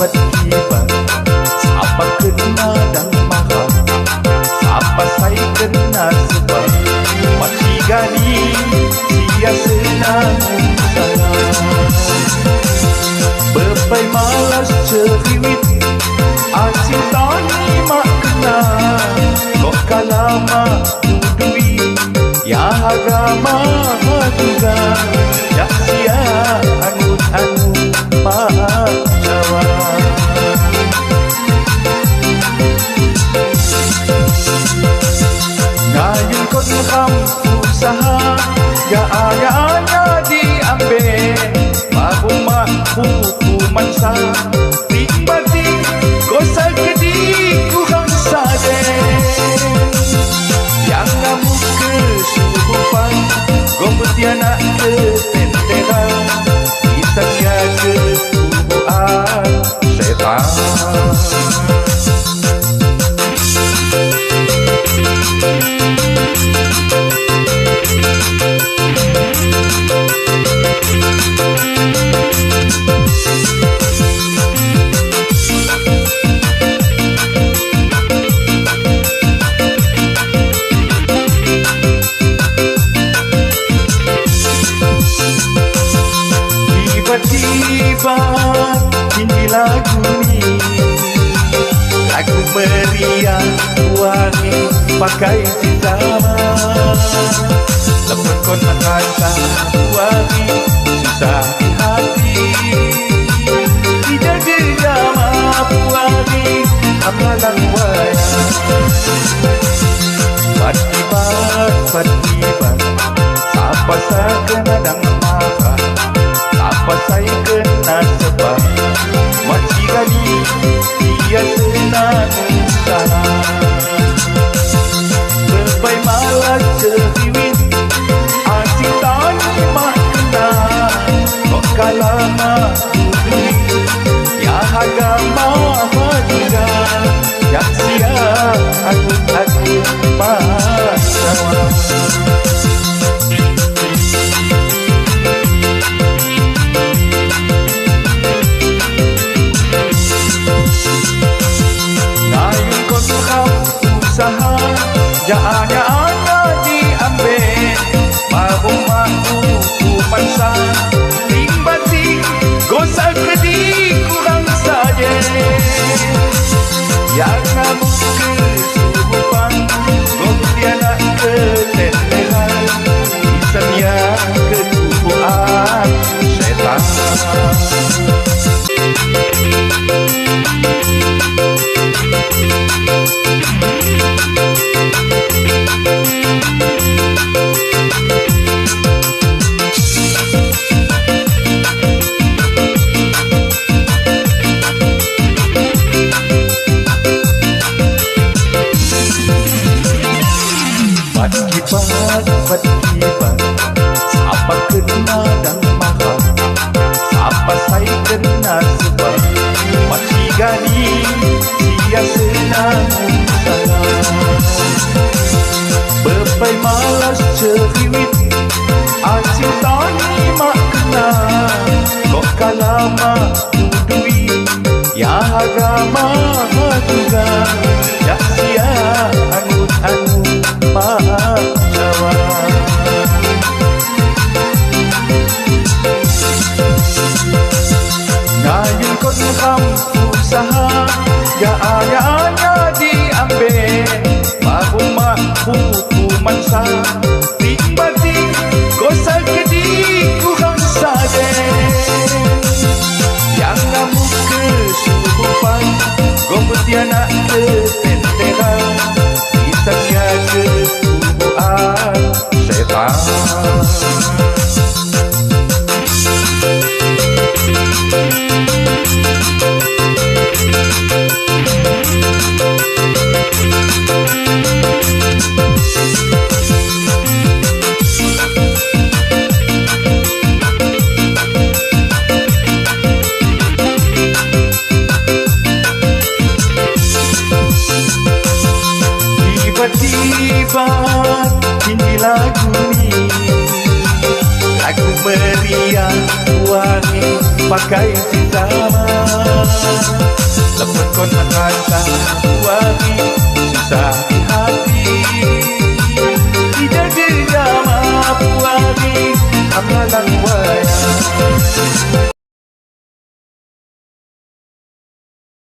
Berkibar, siapa kena dan marah, siapa saya kena sebab mati gali sia senang sana. Berpai malas ceriwit, asyik tani mak kena. Kok kalama dudui, ya agama juga. Ya sia anut-anut mak Jawa. Ngayun kot ngam usaha, ya-ya-nya diambil. Baru mak hukuman sah, nikmati kosa kedi kurang sadar. Yang namu kesurupan, gombetianak ketenteran. Kita jaga tubuhan setan. Tiba-tiba ini lagu ni, lagu meriah wangi pakai zaman. Lepas kau nak rasa wangi susah di hati, tidak dijama wangi amalan wayang. Tiba-tiba siapa saya kena dan marah, apa saya kena sebab mati gali dia senang sana. Berpai malas ceriwit, asyik tani mak kena. Kok kalama dudui, ya agama juga. Ya sia aku mak Jawa. Ya-ya-nya diambil, baru mahu hukuman sah, nikmati kosa kedi kurang saja. Yang namu kesurupan, gombetianak ketenteran. Misalnya ketubuhan setan. Berkibar, siapa kena dan marah, siapa saya kena sebab mati gali sia senang sana. Berpai malas ceriwit, asyik tani mak kena. Kok kalama dudui, ya agama juga. Ya sia anut-anut mak Jawa. Ngayun kot ngam usaha, ya-ya-nya diambil. Baru mak hukuman sah, nikmati kosa kedi kurang sadar. Yang namu kesurupan, gombetianak ketenteran. Kita jaga tubuhan setan. dia wangi pakai sesama. Lepun kon makan wangi susah di hati.